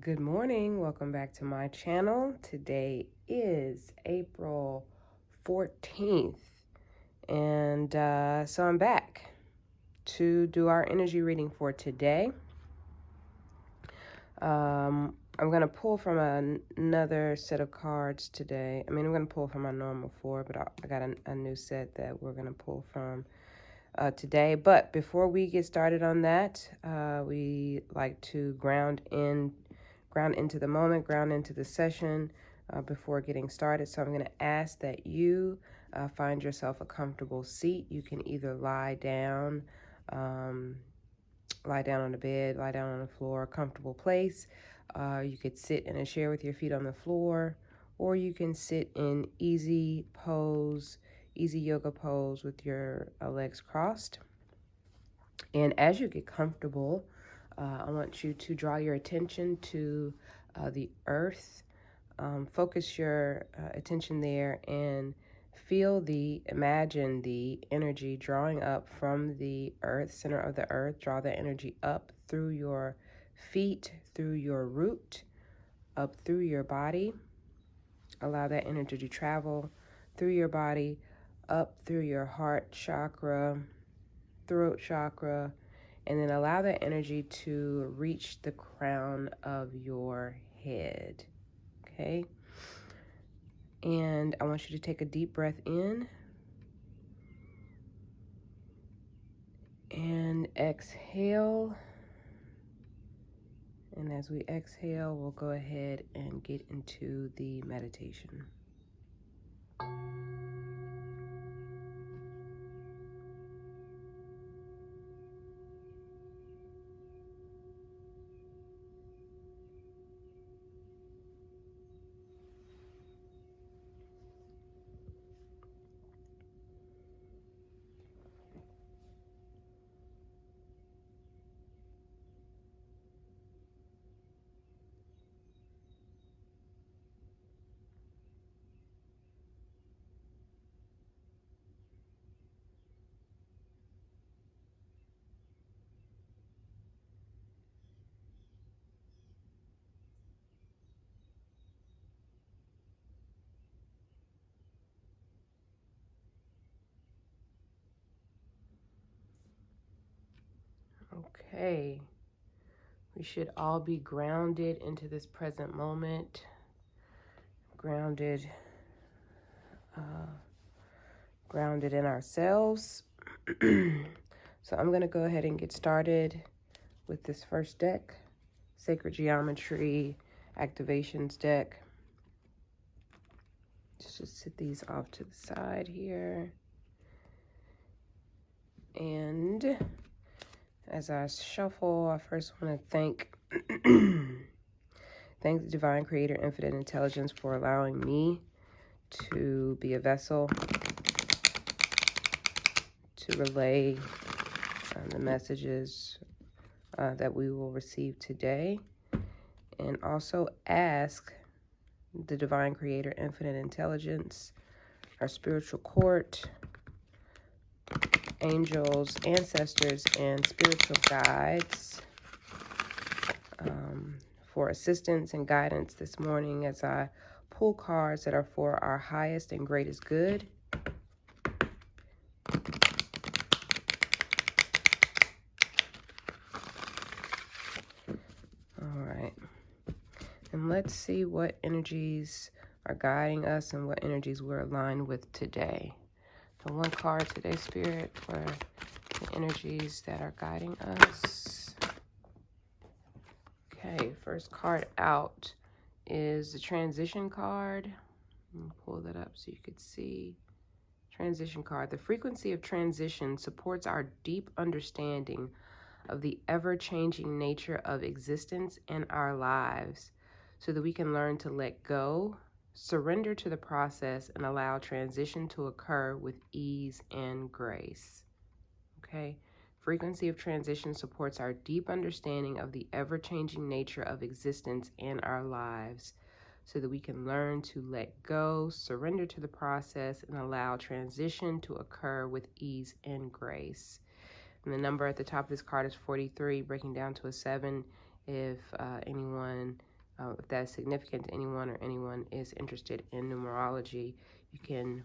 Good morning. Welcome back to my channel. Today is April 14th. And so I'm back to do our energy reading for today. I'm going to pull from another set of cards today. I'm going to pull from my normal four, but I got a new set that we're going to pull from today. But before we get started on that, we like to ground into the moment, ground into the session before getting started. So I'm going to ask that you find yourself a comfortable seat. You can either lie down on the bed, lie down on the floor, a comfortable place. You could sit in a chair with your feet on the floor, or you can sit in easy yoga pose with your legs crossed. And as you get comfortable, I want you to draw your attention to the earth. Focus your attention there and imagine the energy drawing up from the earth, center of the earth. Draw that energy up through your feet, through your root, up through your body. Allow that energy to travel through your body, up through your heart chakra, throat chakra, and then allow that energy to reach the crown of your head. Okay? And I want you to take a deep breath in and exhale. And as we exhale, we'll go ahead and get into the meditation. Okay, we should all be grounded into this present moment, grounded in ourselves. So I'm going to go ahead and get started with this first deck, Sacred Geometry Activations deck. Just sit these off to the side here. And as I shuffle, I first want to thank the Divine Creator, Infinite Intelligence, for allowing me to be a vessel to relay the messages that we will receive today. And also ask the Divine Creator, Infinite Intelligence, our spiritual court, angels, ancestors, and spiritual guides for assistance and guidance this morning as I pull cards that are for our highest and greatest good. All right. And let's see what energies are guiding us and what energies we're aligned with today. So one card today, Spirit, for the energies that are guiding us. Okay, first card out is the transition card. Let me pull that up so you could see. Transition card. The frequency of transition supports our deep understanding of the ever-changing nature of existence in our lives so that we can learn to let go, surrender to the process, and allow transition to occur with ease and grace. Okay? Frequency of transition supports our deep understanding of the ever-changing nature of existence in our lives so that we can learn to let go, surrender to the process, and allow transition to occur with ease and grace. And the number at the top of this card is 43, breaking down to a 7 if anyone If that is significant to anyone or anyone is interested in numerology, you can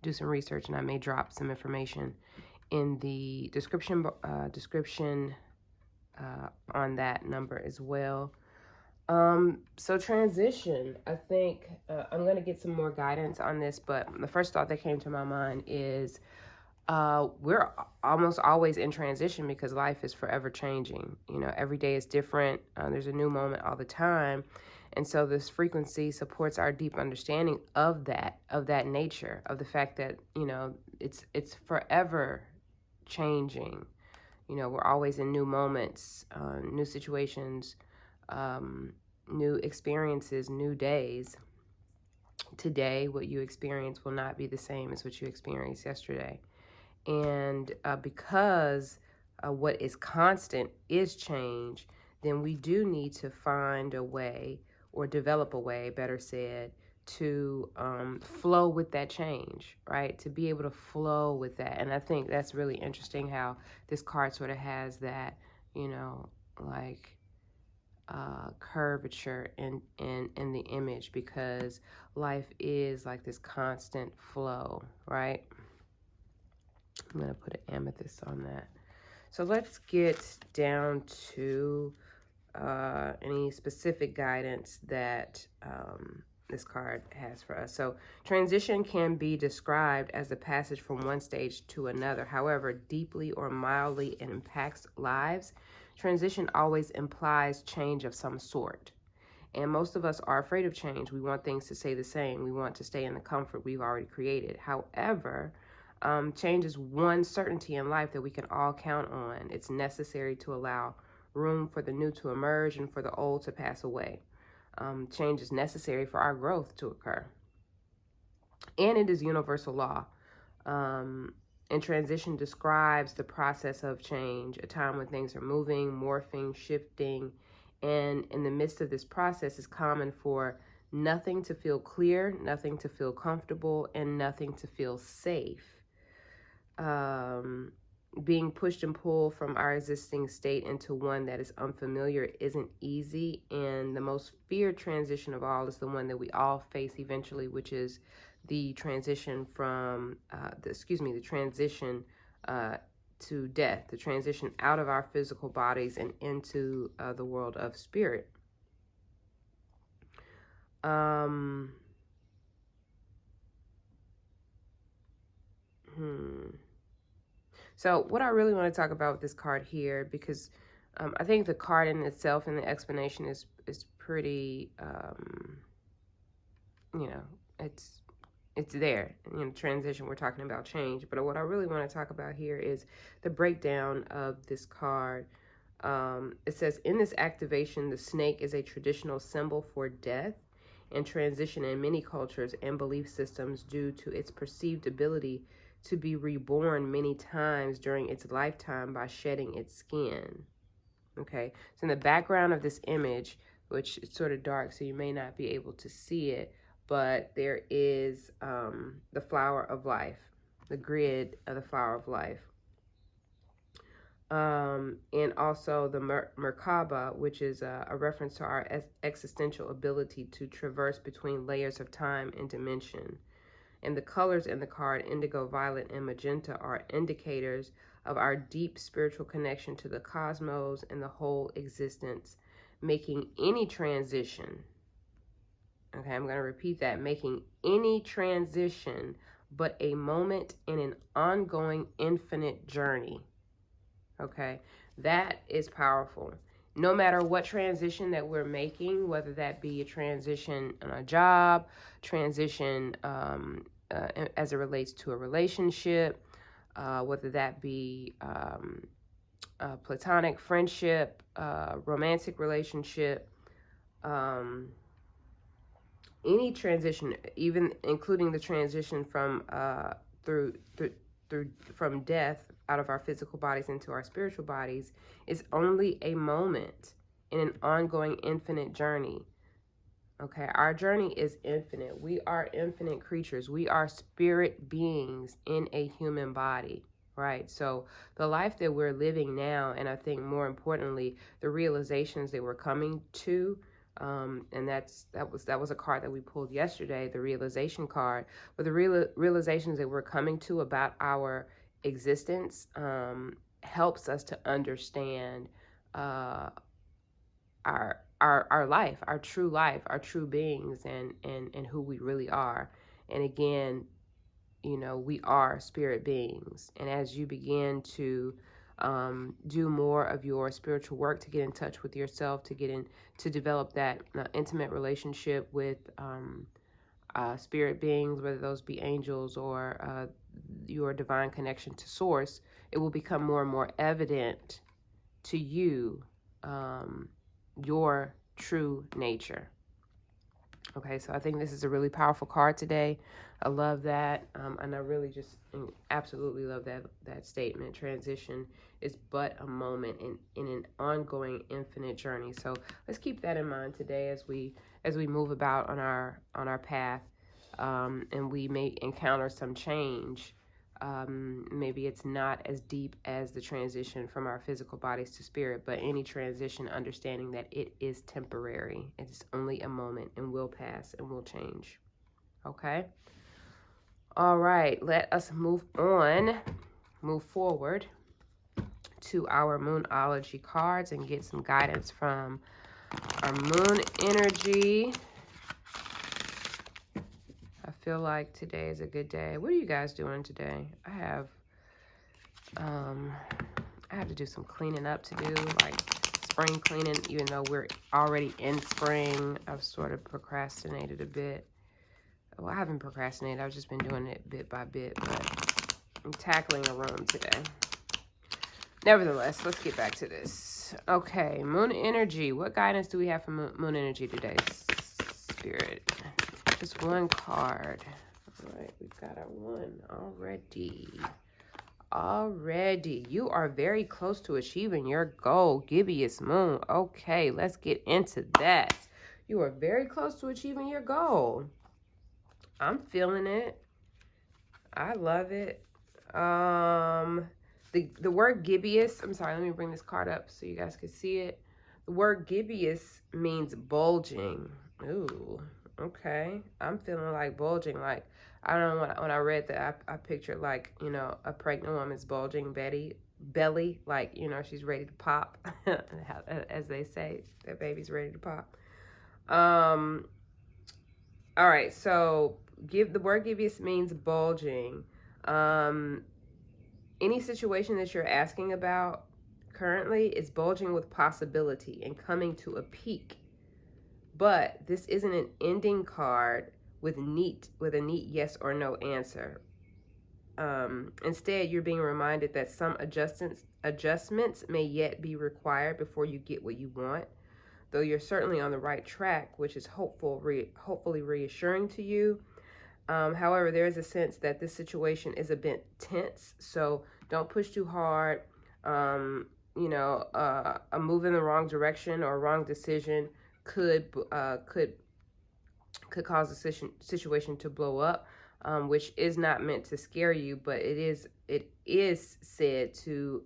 do some research, and I may drop some information in the description on that number as well. So transition, I think I'm going to get some more guidance on this, but the first thought that came to my mind is we're almost always in transition because life is forever changing. You know, every day is different. There's a new moment all the time. And so this frequency supports our deep understanding of that nature, of the fact that, you know, it's forever changing. You know, we're always in new moments, new situations, new experiences, new days. Today, what you experience will not be the same as what you experienced yesterday. And because what is constant is change, then we do need to find a way, or develop a way, better said, to flow with that change, right? To be able to flow with that. And I think that's really interesting how this card sort of has that, you know, like curvature in the image, because life is like this constant flow, right? I'm going to put an amethyst on that. So let's get down to any specific guidance that this card has for us. So transition can be described as the passage from one stage to another. However deeply or mildly it impacts lives, transition always implies change of some sort. And most of us are afraid of change. We want things to stay the same. We want to stay in the comfort we've already created. However, change is one certainty in life that we can all count on. It's necessary to allow room for the new to emerge and for the old to pass away. Change is necessary for our growth to occur. And it is universal law. And transition describes the process of change, a time when things are moving, morphing, shifting. And in the midst of this process, it's common for nothing to feel clear, nothing to feel comfortable, and nothing to feel safe. Being pushed and pulled from our existing state into one that is unfamiliar isn't easy, and the most feared transition of all is the one that we all face eventually, which is the transition from the transition to death, the transition out of our physical bodies and into the world of spirit. So what I really want to talk about with this card here, because I think the card in itself and the explanation is pretty, you know, it's there. You know, transition, we're talking about change. But what I really want to talk about here is the breakdown of this card. It says, in this activation, the snake is a traditional symbol for death and transition in many cultures and belief systems due to its perceived ability to be reborn many times during its lifetime by shedding its skin. Okay, so in the background of this image, which is sort of dark, so you may not be able to see it, but there is the flower of life, the grid of the flower of life. And also the Merkaba, which is a reference to our existential ability to traverse between layers of time and dimension. And the colors in the card, indigo, violet, and magenta, are indicators of our deep spiritual connection to the cosmos and the whole existence, making any transition, okay, I'm going to repeat that, making any transition but a moment in an ongoing infinite journey. Okay, that is powerful. No matter what transition that we're making, whether that be a transition on a job, transition as it relates to a relationship, whether that be platonic friendship, romantic relationship, any transition, even including the transition from from death out of our physical bodies into our spiritual bodies, is only a moment in an ongoing infinite journey. Okay, our journey is infinite. We are infinite creatures. We are spirit beings in a human body. right? So the life that we're living now, and I think more importantly, the realizations that we're coming to, and that was a card that we pulled yesterday, the realization card. But the realizations that we're coming to about our existence helps us to understand our life, our true beings, and who we really are. And again, you know, we are spirit beings. And as you begin to do more of your spiritual work, to get in touch with yourself, to develop that intimate relationship with spirit beings, whether those be angels or your divine connection to source, it will become more and more evident to you your true nature. Okay, so I think this is a really powerful card today. I love that, and I really just absolutely love that statement. Transition is but a moment in an ongoing infinite journey. So let's keep that in mind today as we move about on our path, and we may encounter some change. Maybe it's not as deep as the transition from our physical bodies to spirit, but any transition, understanding that it is temporary. It's only a moment and will pass and will change. Okay? All right, let us move forward to our Moonology cards and get some guidance from our moon energy. I feel like today is a good day. What are you guys doing today? I have to do some cleaning up to do, like spring cleaning, even though we're already in spring. I've sort of procrastinated a bit. Well, I haven't procrastinated. I've just been doing it bit by bit, but I'm tackling a room today. Nevertheless, let's get back to this. Okay, moon energy. What guidance do we have for moon energy today? Spirit. Just one card. All right, we've got our one already. You are very close to achieving your goal, Gibbous moon. Okay, let's get into that. You are very close to achieving your goal. I'm feeling it. I love it. The word gibbous, I'm sorry, let me bring this card up so you guys can see it. The word gibbous means bulging. Ooh, okay. I'm feeling like bulging. Like, I don't know, when I read that, I pictured like, you know, a pregnant woman's bulging belly, like, you know, she's ready to pop, as they say, that baby's ready to pop. All right, so the word gibbous means bulging. Any situation that you're asking about currently is bulging with possibility and coming to a peak. But this isn't an ending card with a neat yes or no answer. Instead, you're being reminded that some adjustments may yet be required before you get what you want, though you're certainly on the right track, which is hopefully reassuring to you. However, there is a sense that this situation is a bit tense, so don't push too hard. You know, a move in the wrong direction or a wrong decision could cause a situation to blow up, which is not meant to scare you, but it is said to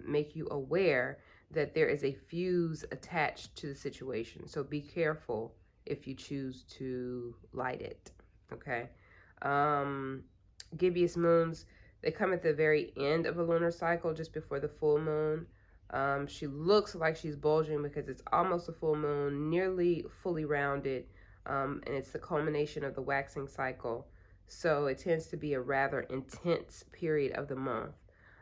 make you aware that there is a fuse attached to the situation. So be careful if you choose to light it. Okay. Gibbous moons, they come at the very end of a lunar cycle, just before the full moon. She looks like she's bulging because it's almost a full moon, nearly fully rounded, and it's the culmination of the waxing cycle. So it tends to be a rather intense period of the month.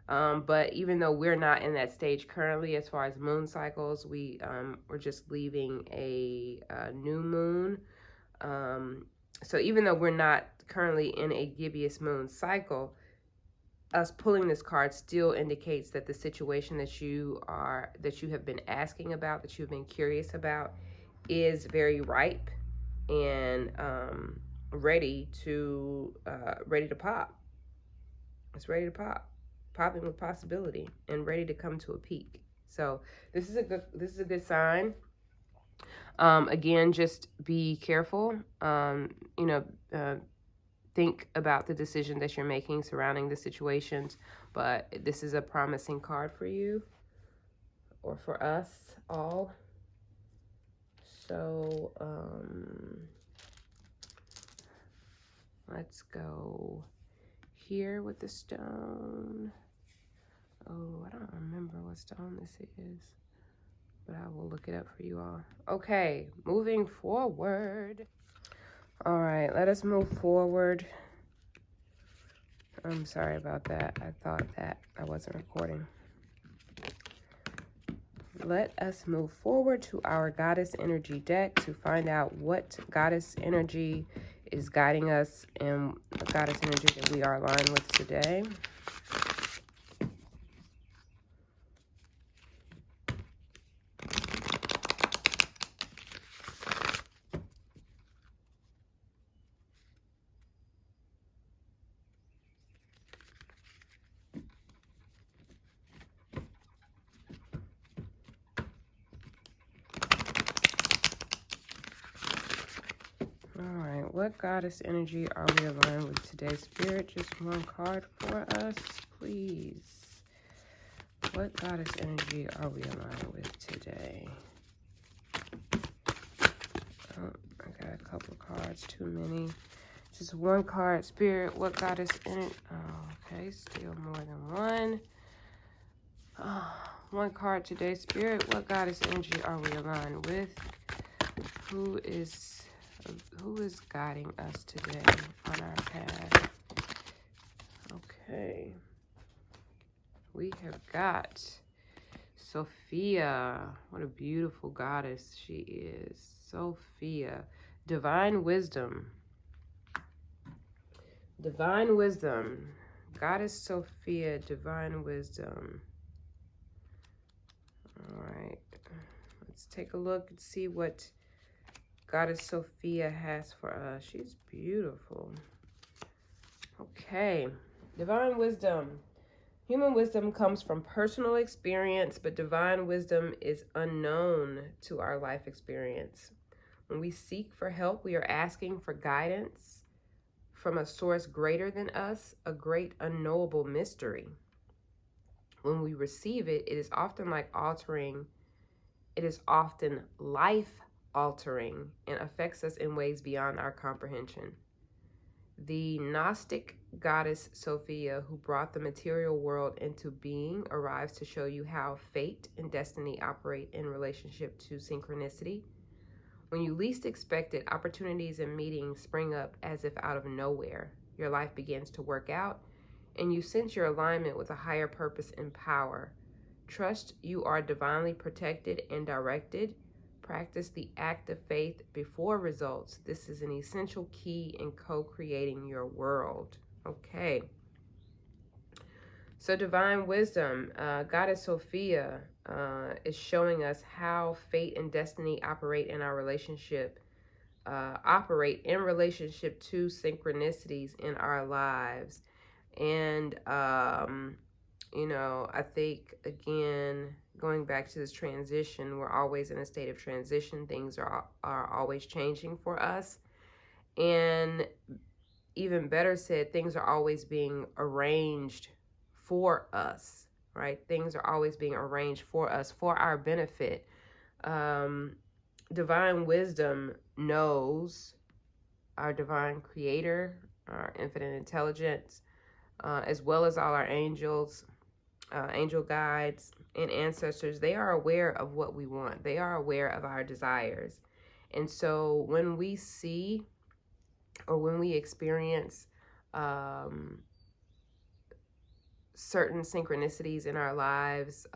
But even though we're not in that stage currently as far as moon cycles, we're just leaving a new moon. So even though we're not currently in a gibbous moon cycle, us pulling this card still indicates that the situation that you have been asking about, that you've been curious about, is very ripe and ready to pop. It's ready to pop, popping with possibility and ready to come to a peak. So this is a good sign. Again, just be careful. You know, think about the decision that you're making surrounding the situations. But this is a promising card for you, or for us all. So let's go here with the stone. Oh, I don't remember what stone this is, but I will look it up for you all. Okay, moving forward. All right, let us move forward. I'm sorry about that. I thought that I wasn't recording. Let us move forward to our Goddess Energy deck to find out what Goddess Energy is guiding us and the Goddess Energy that we are aligned with today. What goddess energy are we aligned with today? Spirit, just one card for us, please. What goddess energy are we aligned with today? Oh, I got a couple cards, too many. Just one card. Spirit, what goddess energy? Oh, okay, still more than one. One card today. Spirit, what goddess energy are we aligned with? Who is guiding us today on our path? Okay. We have got Sophia. What a beautiful goddess she is. Sophia. Divine wisdom. Divine wisdom. Goddess Sophia, divine wisdom. All right. Let's take a look and see what Goddess Sophia has for us. She's beautiful. Okay. Divine wisdom. Human wisdom comes from personal experience, but divine wisdom is unknown to our life experience. When we seek for help, we are asking for guidance from a source greater than us, a great unknowable mystery. When we receive it, it is often life-altering and affects us in ways beyond our comprehension. The Gnostic goddess Sophia, who brought the material world into being, arrives to show you how fate and destiny operate in relationship to synchronicity. When you least expect it, opportunities and meetings spring up as if out of nowhere. Your life begins to work out, and you sense your alignment with a higher purpose and power. Trust you are divinely protected and directed. Practice the act of faith before results. This is an essential key in co-creating your world. Okay. So divine wisdom, Goddess Sophia is showing us how fate and destiny operate in our relationship, to synchronicities in our lives. And, you know, I think, again, going back to this transition, we're always in a state of transition. Things are always changing for us. And even better said, things are always being arranged for us, right? Things are always being arranged for us, for our benefit. Divine wisdom knows our divine creator, our infinite intelligence, as well as all our angels, angel guides, and ancestors. They are aware of what we want. They are aware of our desires. And so when we see or when we experience certain synchronicities in our lives,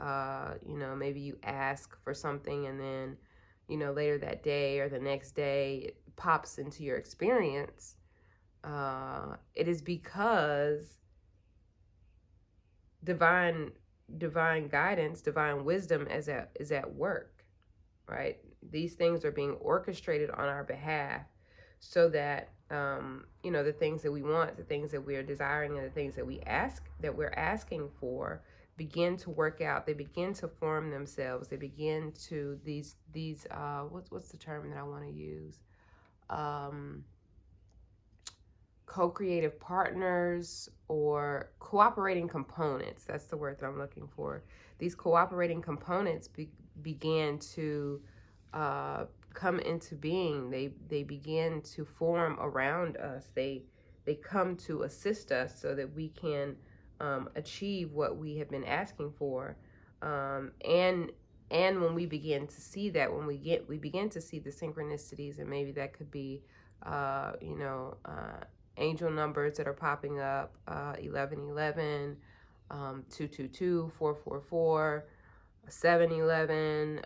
you know, maybe you ask for something and then, you know, later that day or the next day it pops into your experience, it is because divine guidance, divine wisdom is at work, right? These things are being orchestrated on our behalf so that, you know, the things that we want, the things that we are desiring, and the things that we're asking for begin to work out. They begin to form themselves. They begin to, these what's the term that I want to use? co-creative partners or cooperating components. That's the word that I'm looking for. These cooperating components began to come into being. They begin to form around us. They come to assist us so that we can achieve what we have been asking for. And when we begin to see that, when we begin to see the synchronicities, and maybe that could be angel numbers that are popping up, 1111, 222, 444, 711.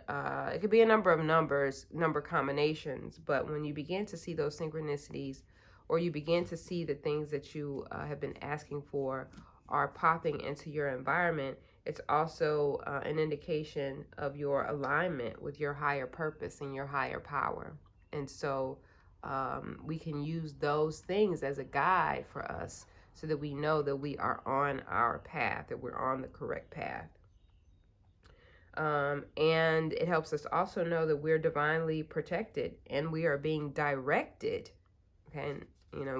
It could be a number of number combinations, but when you begin to see those synchronicities, or you begin to see the things that you have been asking for are popping into your environment, it's also an indication of your alignment with your higher purpose and your higher power. And so we can use those things as a guide for us so that we know that we are on our path, that we're on the correct path. And it helps us also know that we're divinely protected and we are being directed. Okay, and,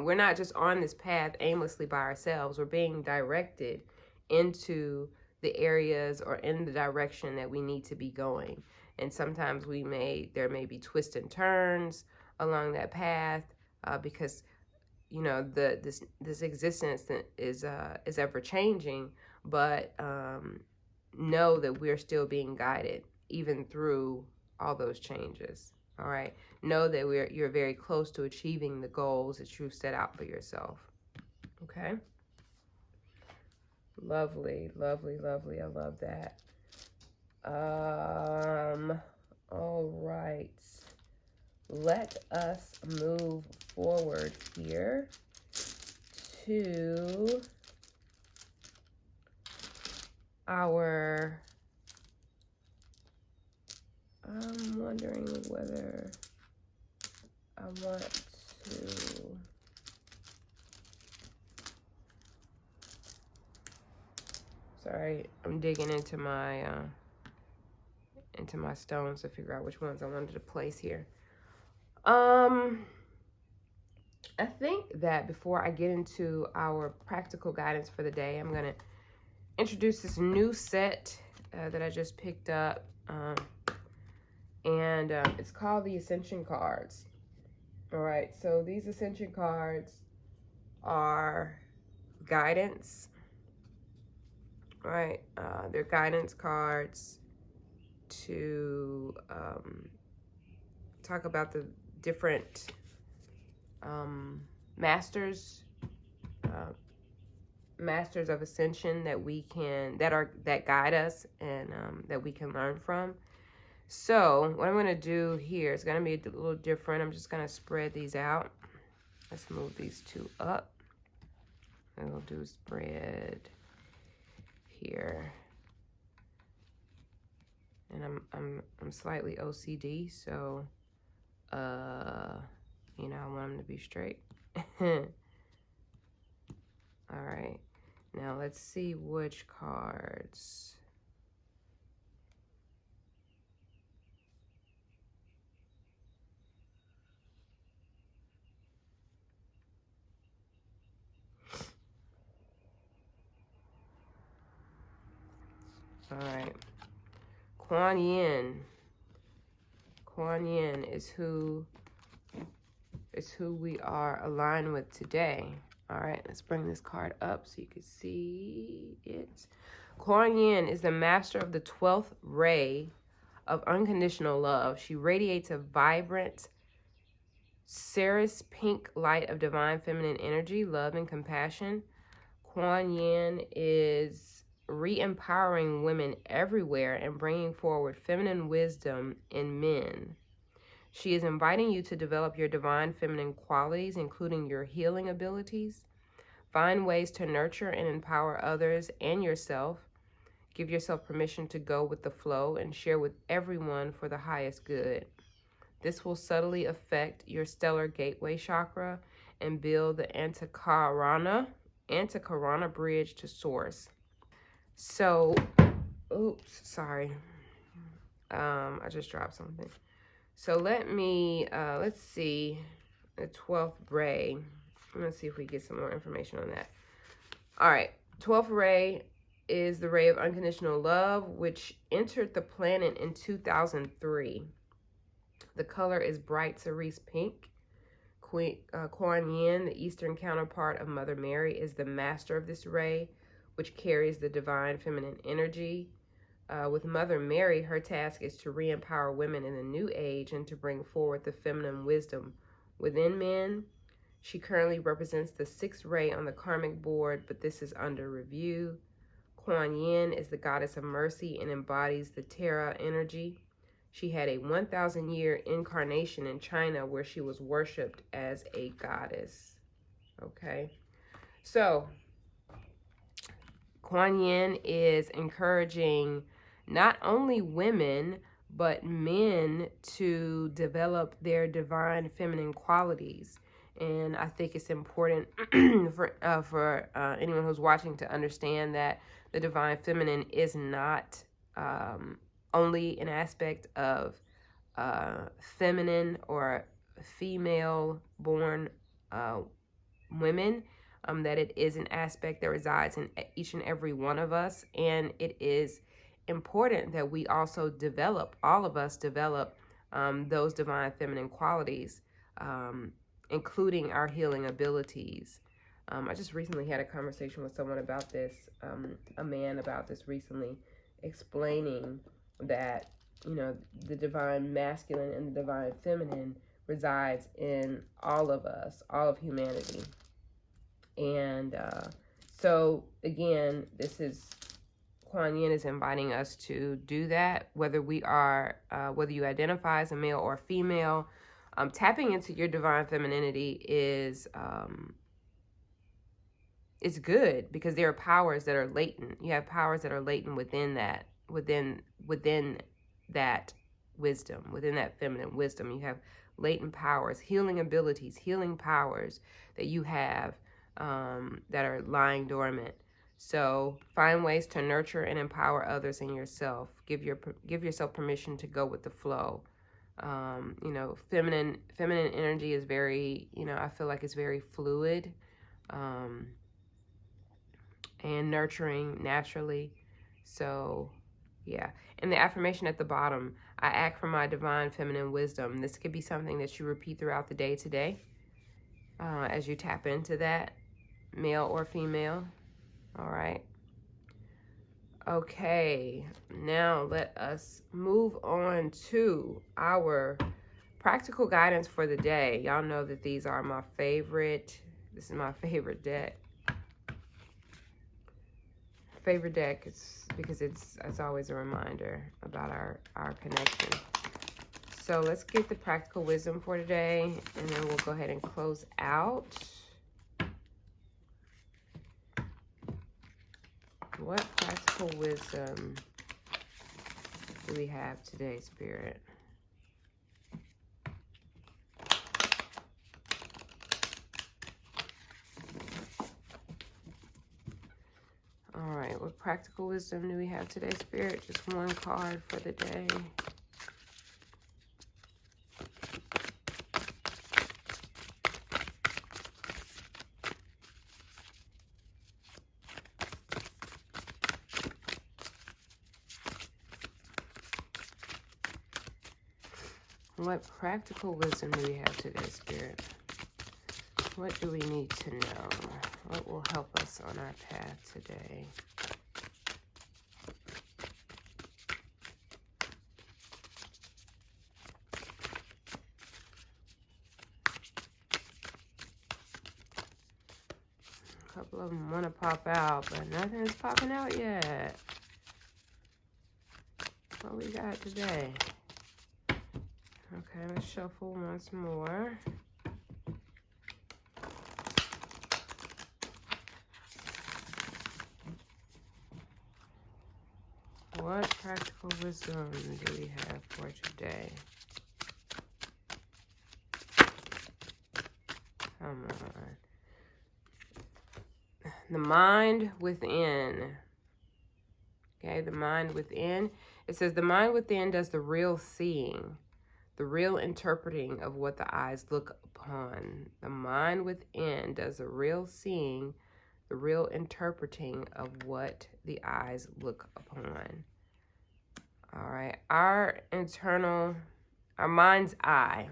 we're not just on this path aimlessly by ourselves. We're being directed into the areas or in the direction that we need to be going. And sometimes there may be twists and turns along that path because this existence is ever changing, but know that we're still being guided even through all those changes. All right, know that you're very close to achieving the goals that you've set out for yourself. Okay, lovely, lovely, lovely. I love that. All right, let us move forward here to our, I'm wondering whether I want to, sorry, I'm digging into my stones to figure out which ones I wanted to place here. I think that before I get into our practical guidance for the day, I'm going to introduce this new set that I just picked up. And it's called the Ascension Cards. All right, so these Ascension Cards are guidance. All right, they're guidance cards to talk about the different masters of ascension that guide us and that we can learn from. So what I'm going to do here is going to be a little different. I'm just going to spread these out. Let's move these two up. And we'll do spread here. And I'm slightly OCD, so I want them to be straight. All right. Now let's see which cards. All right. Kuan Yin. Kuan Yin is who we are aligned with today. All right, let's bring this card up so you can see it. Kuan Yin is the master of the 12th ray of unconditional love. She radiates a vibrant, Ceres pink light of divine feminine energy, love, and compassion. Kuan Yin is re-empowering women everywhere and bringing forward feminine wisdom in men. She is inviting you to develop your divine feminine qualities, including your healing abilities. Find ways to nurture and empower others and yourself. Give yourself permission to go with the flow and share with everyone for the highest good. This will subtly affect your stellar gateway chakra and build the Antakarana bridge to source. So, oops, sorry. I just dropped something. So let's see, the 12th ray. I'm going to see if we get some more information on that. All right. 12th ray is the ray of unconditional love, which entered the planet in 2003. The color is bright cerise pink. Kuan Yin, the Eastern counterpart of Mother Mary, is the master of this ray, which carries the divine feminine energy. With Mother Mary, her task is to re-empower women in the new age and to bring forward the feminine wisdom within men. She currently represents the 6th ray on the karmic board, but this is under review. Kuan Yin is the goddess of mercy and embodies the Terra energy. She had a 1,000-year incarnation in China where she was worshipped as a goddess. Okay, so Kuan Yin is encouraging not only women, but men to develop their divine feminine qualities. And I think it's important for anyone who's watching to understand that the divine feminine is not only an aspect of feminine or female-born women, that it is an aspect that resides in each and every one of us. And it is important that we also develop, all of us develop those divine feminine qualities, including our healing abilities. I just recently had a conversation with someone about this, a man about this recently, explaining that, you know, the divine masculine and the divine feminine resides in all of us, all of humanity. And so, again, this is, Kuan Yin is inviting us to do that, whether we are, whether you identify as a male or female. Tapping into your divine femininity is good, because there are powers that are latent. You have powers that are latent within that, within that wisdom, within that feminine wisdom. You have latent powers, healing abilities, healing powers that you have that are lying dormant. So find ways to nurture and empower others and yourself. Give yourself permission to go with the flow. You know, feminine energy is very, you know, I feel like it's very fluid, and nurturing naturally. So yeah. And the affirmation at the bottom, I act from my divine feminine wisdom. This could be something that you repeat throughout the day today, as you tap into that, male or female. All right. Okay, now let us move on to our practical guidance for the day. Y'all know that these are my favorite. This is my favorite deck. Favorite deck is because it's always a reminder about our connection. So let's get the practical wisdom for today, and then we'll go ahead and close out. What practical wisdom do we have today, Spirit? All right, what practical wisdom do we have today, Spirit? Just one card for the day. What practical wisdom do we have today, Spirit? What do we need to know? What will help us on our path today? A couple of them want to pop out, but nothing is popping out yet. What we got today? Okay, let's shuffle once more. What practical wisdom do we have for today? Come on. The mind within. Okay, the mind within. It says the mind within does the real seeing. the real interpreting of what the eyes look upon. The mind within does the real seeing, the real interpreting of what the eyes look upon. All right, our mind's eye.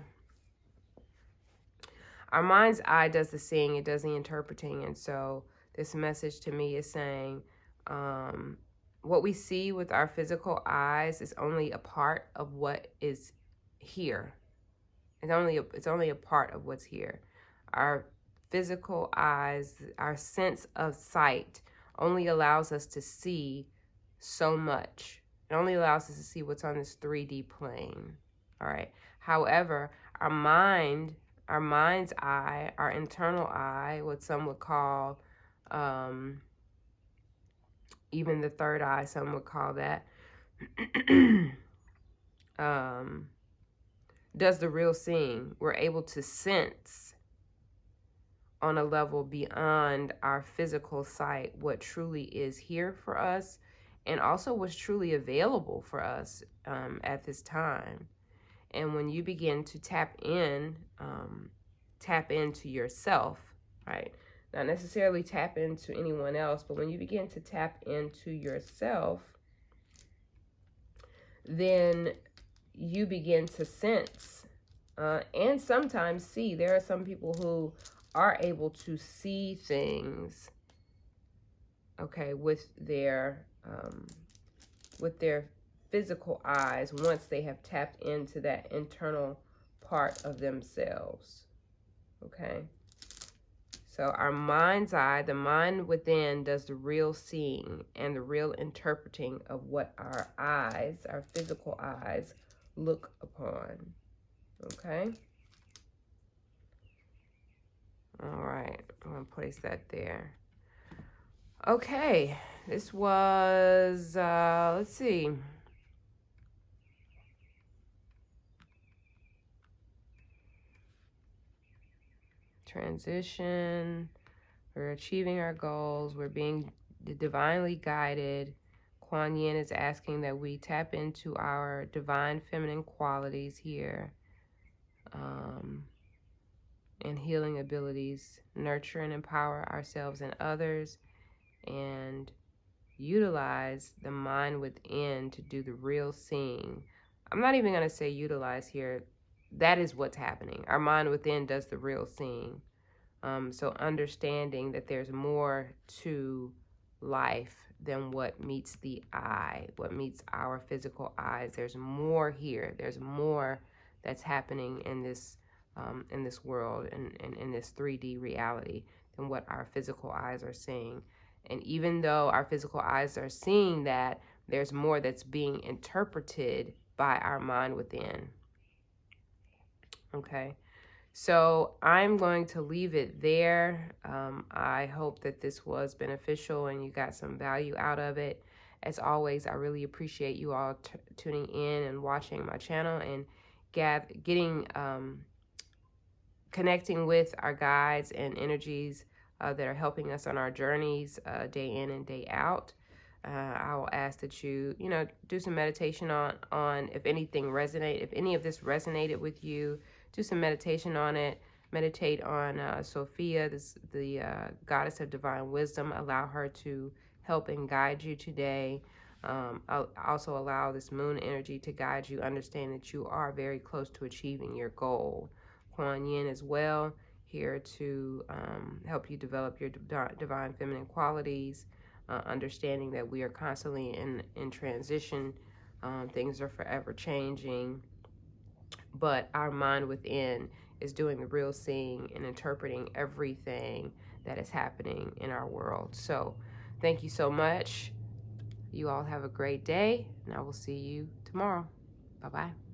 Our mind's eye does the seeing, it does the interpreting. And so this message to me is saying, what we see with our physical eyes is only a part of what is here. It's only a part of what's here. Our physical eyes, our sense of sight only allows us to see so much. It only allows us to see what's on this 3D plane. All right. However, our mind's eye, our internal eye, what some would call even the third eye, some would call that, does the real seeing. We're able to sense on a level beyond our physical sight what truly is here for us, and also what's truly available for us at this time. And when you begin to tap into yourself, right? Not necessarily tap into anyone else, but when you begin to tap into yourself, then you begin to sense and sometimes see. There are some people who are able to see things, okay, with their physical eyes once they have tapped into that internal part of themselves, okay? So our mind's eye, the mind within, does the real seeing and the real interpreting of what our eyes, our physical eyes, look upon, okay? All right, I'm going to place that there. Okay, this was, let's see. Transition. We're achieving our goals. We're being divinely guided. Kuan Yin is asking that we tap into our divine feminine qualities here, and healing abilities, nurture and empower ourselves and others, and utilize the mind within to do the real seeing. I'm not even going to say utilize here. That is what's happening. Our mind within does the real seeing. So understanding that there's more to life than what meets the eye, what meets our physical eyes. There's more here. There's more that's happening in this world and in this 3D reality than what our physical eyes are seeing. And even though our physical eyes are seeing that, there's more that's being interpreted by our mind within. Okay. So I'm going to leave it there. I hope that this was beneficial and you got some value out of it. As always, I really appreciate you all tuning in and watching my channel and connecting with our guides and energies that are helping us on our journeys day in and day out. I will ask that you do some meditation on if any of this resonated with you. Do some meditation on it. Meditate on Sophia, the goddess of divine wisdom. Allow her to help and guide you today. I'll also allow this moon energy to guide you. Understand that you are very close to achieving your goal. Kuan Yin as well, here to help you develop your divine feminine qualities. Understanding that we are constantly in transition. Things are forever changing. But our mind within is doing the real seeing and interpreting everything that is happening in our world. So thank you so much. You all have a great day, and I will see you tomorrow. Bye-bye.